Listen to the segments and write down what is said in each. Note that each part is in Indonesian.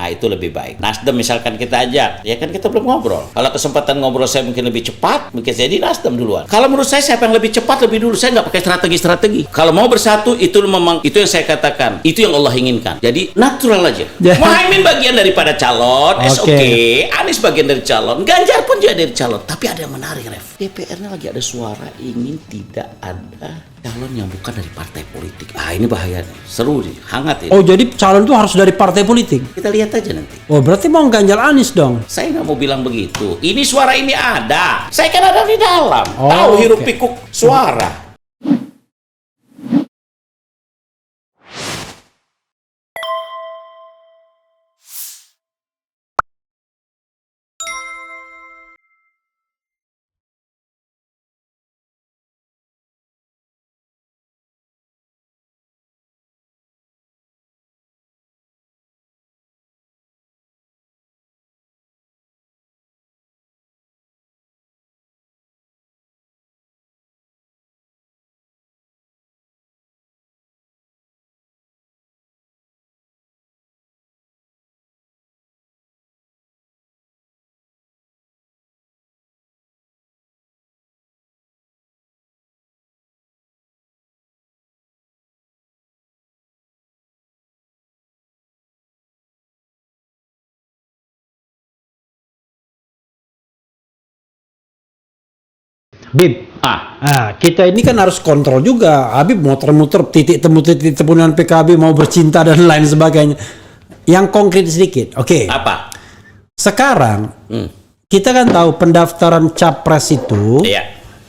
Nah, itu lebih baik. Nasdem misalkan kita ajak, ya kan kita belum ngobrol. Kalau kesempatan ngobrol saya mungkin lebih cepat, mungkin jadi Nasdem duluan. Kalau menurut saya siapa yang lebih cepat lebih dulu, saya nggak pakai strategi. Kalau mau bersatu itu memang itu yang saya katakan, itu yang Allah inginkan. Jadi natural aja. Muhaimin bagian daripada calon, oke. Anies bagian dari calon, Ganjar pun juga dari calon. Tapi ada yang menarik, Ref. DPR-nya lagi ada suara ingin tidak ada calon yang bukan dari partai politik. Ini bahaya nih. Seru nih, hangat ini. Oh, jadi calon itu harus dari partai politik? Kita lihat aja nanti. Oh, berarti mau Ganjar Anies dong? Saya nggak mau bilang begitu. Ini suara ini ada. Saya kan ada di dalam. Tahu hiruk pikuk suara. Bib, kita ini kan harus kontrol juga. Habib muter-muter titik temu dengan PKB, mau bercinta dan lain sebagainya. Yang konkret sedikit, oke. Apa? Sekarang kita kan tahu pendaftaran capres itu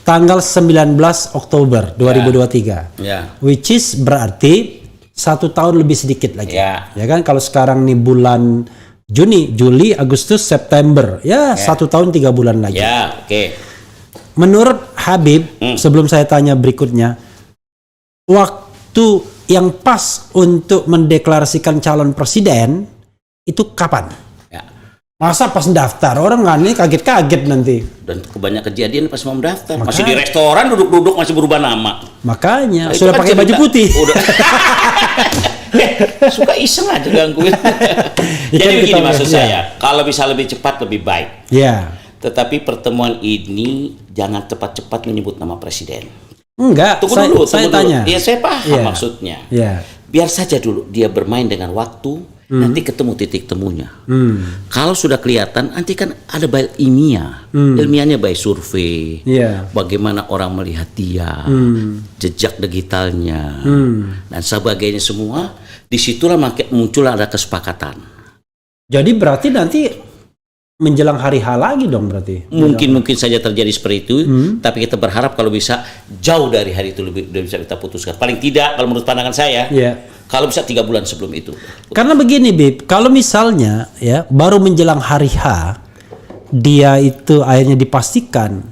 tanggal 19 Oktober 2023, which is berarti 1 tahun lebih sedikit lagi. Ya kan, kalau sekarang nih bulan Juni, Juli, Agustus, September, 1 tahun 3 bulan lagi. Menurut Habib, sebelum saya tanya berikutnya, waktu yang pas untuk mendeklarasikan calon presiden itu kapan? Masa pas daftar? Orang nggak nih kaget-kaget nanti. Dan kebanyakan kejadian pas mau mendaftar. Masih di restoran duduk-duduk masih berubah nama. Makanya sudah pakai baju putih. Suka iseng aja gangguin. Jadi begini maksud saya, kalau bisa lebih cepat lebih baik. Tetapi pertemuan ini jangan cepat-cepat menyebut nama presiden. Enggak, tunggu dulu. Tanya. Ya saya paham maksudnya. Biar saja dulu dia bermain dengan waktu, nanti ketemu titik temunya. Kalau sudah kelihatan, nanti kan ada by ilmiahnya by survei, bagaimana orang melihat dia, jejak digitalnya, dan sebagainya semua. Disitulah muncul ada kesepakatan. Jadi berarti nanti menjelang hari H lagi dong berarti? Mungkin saja terjadi seperti itu, tapi kita berharap kalau bisa jauh dari hari itu lebih bisa kita putuskan. Paling tidak kalau menurut pandangan saya, kalau bisa 3 bulan sebelum itu. Karena begini Bib, kalau misalnya baru menjelang hari H, dia itu akhirnya dipastikan,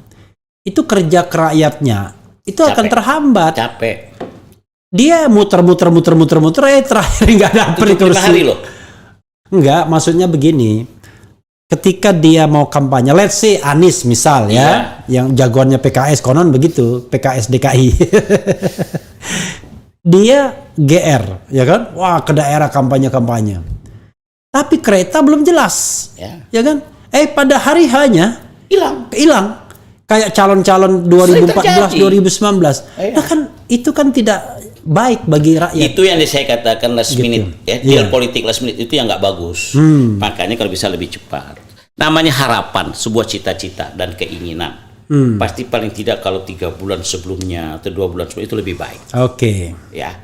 itu kerja kerakyatnya itu akan terhambat. Dia muter-muter, terakhir nggak dapet itu hari loh. Enggak, maksudnya begini. Ketika dia mau kampanye, let's say Anies misal yang jagoannya PKS konon begitu, PKS DKI. Dia GR, ya kan? Wah, ke daerah kampanye. Tapi kereta belum jelas, ya kan? Pada hari H-nya hilang. Kayak calon-calon 2014, 2019. Nah kan itu kan tidak baik bagi rakyat. Itu yang saya katakan last minute, deal politik last minute itu yang nggak bagus. Makanya kalau bisa lebih cepat. Namanya harapan, sebuah cita-cita dan keinginan. Pasti paling tidak kalau 3 bulan sebelumnya atau 2 bulan sebelumnya itu lebih baik. Ya,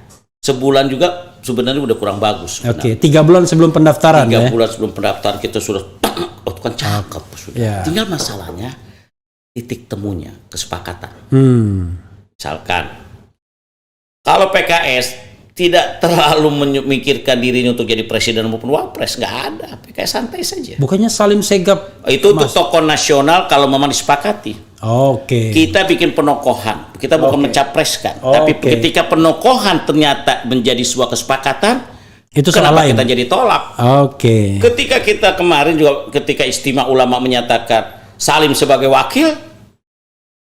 sebulan juga sebenarnya udah kurang bagus. 3 bulan sebelum pendaftaran. 3 bulan sebelum pendaftaran kita sudah, kan cakep sudah. Tinggal masalahnya titik temunya, kesepakatan. Misalkan, kalau PKS tidak terlalu memikirkan dirinya untuk jadi presiden maupun wapres, nggak ada. PKS santai saja. Bukannya Salim Segap itu untuk tokoh nasional kalau memang disepakati. Kita bikin penokohan, kita bukan mencapreskan. Tapi ketika penokohan ternyata menjadi sebuah kesepakatan, itu kenapa kita jadi tolak? Ketika kita kemarin juga ketika Istimewa Ulama menyatakan Salim sebagai wakil,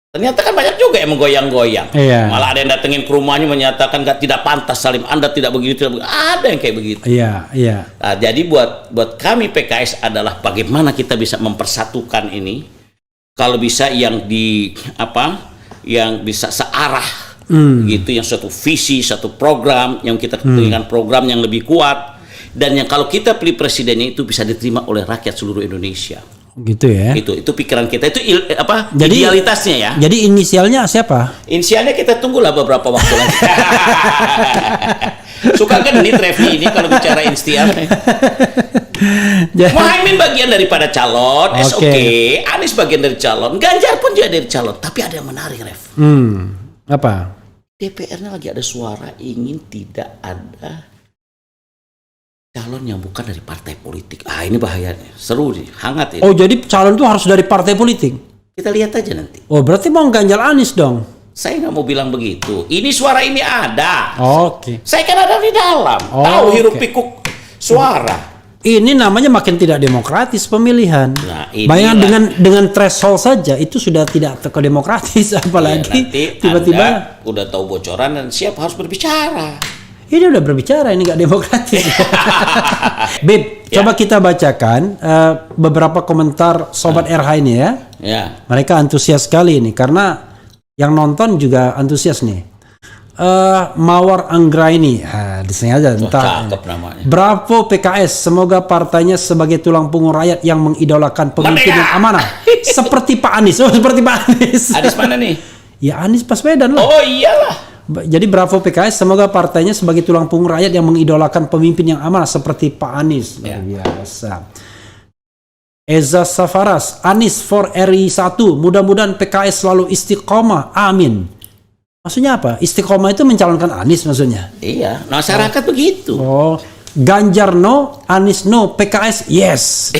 Ternyata kan banyak juga yang menggoyang-goyang. Iya. Malah ada yang datengin ke rumahnya menyatakan tidak pantas Salim, Anda tidak begitu, tidak begitu. Ada yang kayak begitu. Iya, iya. Nah, jadi buat kami PKS adalah bagaimana kita bisa mempersatukan ini. Kalau bisa yang bisa searah gitu, yang satu visi, satu program, yang kita dengan program yang lebih kuat, dan yang kalau kita pilih presidennya itu bisa diterima oleh rakyat seluruh Indonesia. Gitu ya. Itu pikiran kita, itu idealitasnya ya. Jadi inisialnya siapa? Inisialnya kita tunggulah beberapa waktu lagi. Suka genit Refli ini kalau bicara inisial. Muhaimin bagian daripada calon, okay. Anies bagian dari calon, Ganjar pun juga dari calon. Tapi ada yang menarik, Ref. Apa? DPR-nya lagi ada suara ingin tidak ada calon yang bukan dari partai politik. Ini bahayanya. Seru nih, hangat ini. Oh, jadi calon itu harus dari partai politik? Kita lihat aja nanti. Oh, berarti mau Ganjar Anies dong? Saya nggak mau bilang begitu. Ini suara ini ada. Oke. Saya kan ada di dalam. Tahu hiruk pikuk suara. Ini namanya makin tidak demokratis pemilihan. Nah, bayangkan dengan threshold saja itu sudah tidak demokratis, apalagi tiba-tiba udah tahu bocoran dan siap harus berbicara. Ini udah berbicara, ini nggak demokratis. Bib, coba kita bacakan beberapa komentar Sobat RH ini ya. Mereka antusias sekali ini karena yang nonton juga antusias nih. Mawar Anggraini, di sini aja entah. Bravo PKS, semoga partainya sebagai tulang punggung rakyat yang mengidolakan pemimpin yang amanah. Seperti Pak Anies. Oh, seperti Pak Anies. Anies mana nih? Ya Anies Baswedan lah. Oh iyalah. Jadi bravo PKS, semoga partainya sebagai tulang punggung rakyat yang mengidolakan pemimpin yang amanah seperti Pak Anies. Luar biasa. Eza Safaras, Anies for RI 1, mudah-mudahan PKS selalu istiqomah, amin. Maksudnya apa? Istiqomah itu mencalonkan Anies maksudnya? Iya, masyarakat begitu. Oh, Ganjar no, Anies no, PKS yes.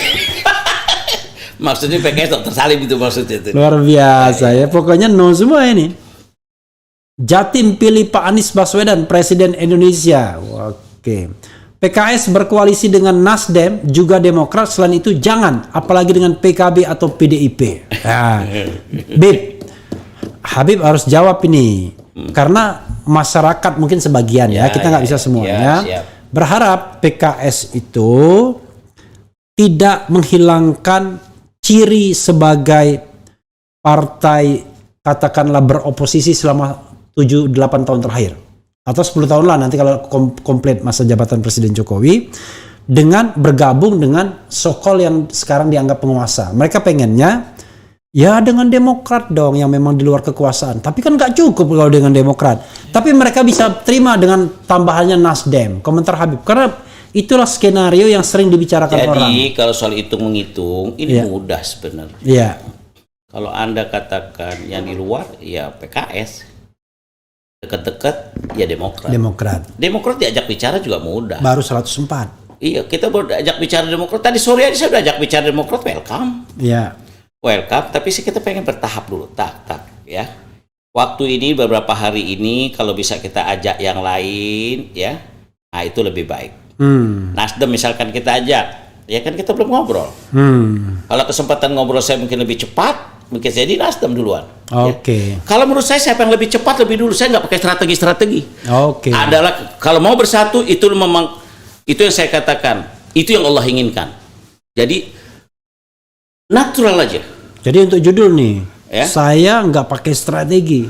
Maksudnya PKS Dr. Salim itu maksudnya itu. Luar biasa ya, pokoknya no semua ini. Jatim pilih Pak Anies Baswedan Presiden Indonesia. Oke. PKS berkoalisi dengan Nasdem juga Demokrat, selain itu jangan, apalagi dengan PKB atau PDIP. Bib, Habib harus jawab ini karena masyarakat mungkin sebagian ya, kita nggak bisa semuanya. Berharap PKS itu tidak menghilangkan ciri sebagai partai katakanlah beroposisi selama 7-8 tahun terakhir atau 10 tahun lah nanti kalau komplit masa jabatan Presiden Jokowi, dengan bergabung dengan so-called yang sekarang dianggap penguasa. Mereka pengennya ya dengan Demokrat dong yang memang di luar kekuasaan, tapi kan nggak cukup kalau dengan Demokrat, tapi mereka bisa terima dengan tambahannya Nasdem. Komentar Habib, karena itulah skenario yang sering dibicarakan orang. Jadi kalau soal hitung-menghitung ini mudah sebenarnya. Iya. Kalau Anda katakan yang di luar ya PKS, dekat-dekat ya Demokrat diajak bicara juga mudah. Baru 104. Iya, kita baru diajak bicara Demokrat. Tadi sore aja saya udah ajak bicara Demokrat, welcome. Iya. Welcome, tapi sih kita pengen bertahap dulu, tak ya. Waktu ini beberapa hari ini kalau bisa kita ajak yang lain ya, nah itu lebih baik. Nasdem misalkan kita ajak, ya kan kita belum ngobrol. Kalau kesempatan ngobrol saya mungkin lebih cepat, mungkin jadi Nasdem duluan. Oke. Ya. Kalau menurut saya siapa yang lebih cepat lebih dulu, saya nggak pakai strategi. Oke. Adalah kalau mau bersatu itu memang itu yang saya katakan, itu yang Allah inginkan. Jadi natural aja. Jadi untuk judul nih, saya nggak pakai strategi.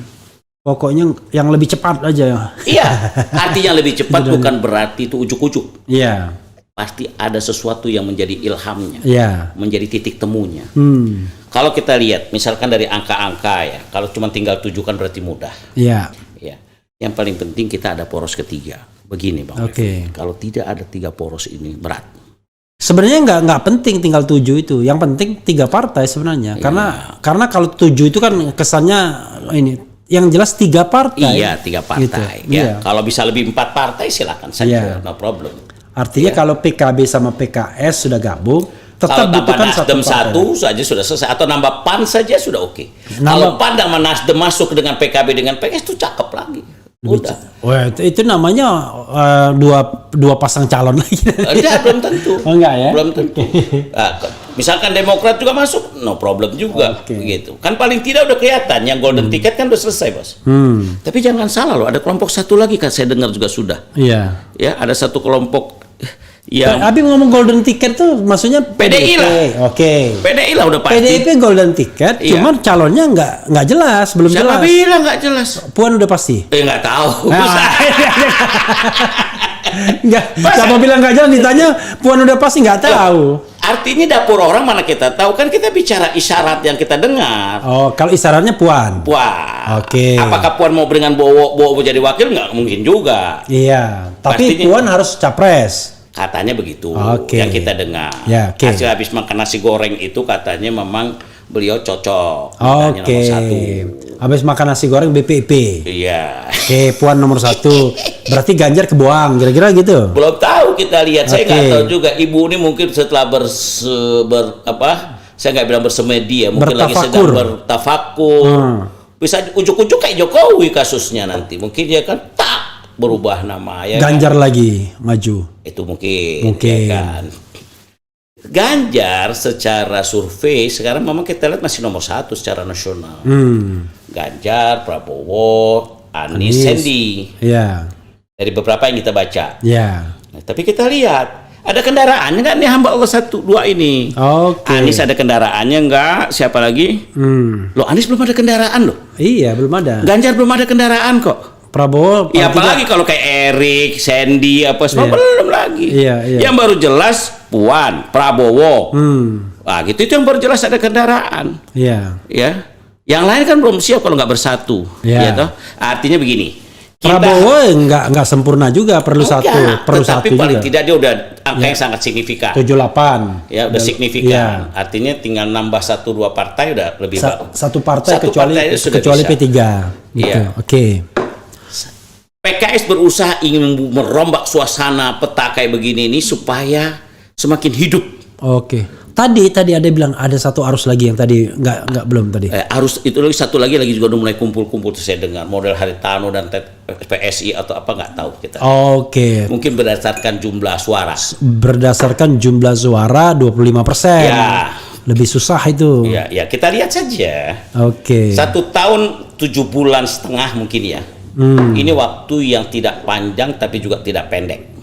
Pokoknya yang lebih cepat aja. Iya, artinya lebih cepat bukan berarti itu ujuk-ujuk. Iya. Pasti ada sesuatu yang menjadi ilhamnya, menjadi titik temunya. Kalau kita lihat, misalkan dari angka-angka ya, kalau cuma tinggal 7 kan berarti mudah. Iya. Ya. Yang paling penting kita ada poros ketiga. Begini Bang. Oke. Kalau tidak ada 3 poros ini berat. Sebenarnya nggak penting tinggal 7 itu. Yang penting 3 partai sebenarnya. Karena kalau 7 itu kan kesannya ini. Yang jelas 3 partai. Iya, 3 partai. Gitu. Ya. Kalau bisa lebih 4 partai silakan saja, no problem. Artinya kalau PKB sama PKS sudah gabung, tetap butuhkan Nasdem satu saja sudah selesai, atau nambah PAN saja sudah oke. Kalau PAN sama Nasdem masuk dengan PKB dengan PKS itu cakep lagi. Udah. Wah, itu namanya dua pasang calon lagi. Belum tentu. Oh, enggak ya? Belum tentu. Misalkan Demokrat juga masuk, no problem juga, gitu. Kan paling tidak udah kelihatan yang golden ticket kan udah selesai, Bos. Tapi jangan salah loh, ada kelompok satu lagi kan saya dengar juga sudah. Iya. Ya, ada satu kelompok yang Abi ngomong golden ticket tuh maksudnya PDI lah. Oke. PDI lah udah pasti. PDIP golden ticket, cuman calonnya nggak jelas, belum jelas. Siapa bilang nggak jelas? Puan udah pasti. Nggak tahu. Nggak. Siapa bilang nggak jelas ditanya Puan udah pasti nggak tahu. Artinya dapur orang mana kita tahu, kan kita bicara isyarat yang kita dengar. Oh, kalau isyaratnya Puan. Puan. Oke. Apakah Puan mau dengan Bowo jadi wakil? Nggak mungkin juga. Iya. Tapi Pastinya, Puan harus capres. Katanya begitu. Yang kita dengar. Ya, Hasil habis makan nasi goreng itu katanya memang beliau cocok. Oke. Habis makan nasi goreng BPIP. Iya. Oke, Puan nomor 1. Berarti Ganjar kebuang, kira-kira gitu. Belum tahu, kita lihat. Saya nggak tahu juga. Ibu ini mungkin setelah saya nggak bilang bersemedi ya, mungkin lagi sedang bertafakur. Bisa ujuk-ujuk kayak Jokowi kasusnya nanti. Mungkin dia kan berubah nama ya. Ganjar kan? Lagi maju. Itu mungkin. Ya kan. Ganjar secara survei sekarang memang kita lihat masih nomor 1 secara nasional. Ganjar, Prabowo, Anies, Sandi. Iya. Dari beberapa yang kita baca. Iya. Nah, tapi kita lihat ada kendaraannya nggak nih hamba Allah 1-2 ini? Anies ada kendaraannya nggak? Siapa lagi? Loh, Anies belum ada kendaraan loh. Iya, belum ada. Ganjar belum ada kendaraan kok. Prabowo. Ya apalagi kalau kayak Erik, Sandy, apa semua belum lagi. Iya. Yang baru jelas Puan, Prabowo. Nah, gitu itu yang baru jelas ada kendaraan. Iya. Ya. Yang lain kan belum siap kalau nggak bersatu. Iya. Ya, artinya begini. Prabowo nggak sempurna juga, perlu perlu tetapi satu paling juga. tidak dia udah angka yang sangat signifikan. 78. Ya udah signifikan. Artinya tinggal nambah 1-2 partai udah lebih bagus. Satu partai kecuali bisa. P3. Gitu. Iya. Oke. PKS berusaha ingin merombak suasana peta kayak begini ini supaya semakin hidup. Oke. Tadi ada bilang ada satu arus lagi yang tadi nggak belum tadi. Arus itu lagi satu lagi juga udah mulai kumpul-kumpul tuh saya dengar model Haritano dan PSI atau apa nggak tahu kita. Oke. Mungkin berdasarkan jumlah suara. Berdasarkan jumlah suara 25%. Ya. Lebih susah itu. Ya kita lihat saja. Oke. 1 tahun 7 bulan setengah mungkin ya. Ini waktu yang tidak panjang tapi juga tidak pendek.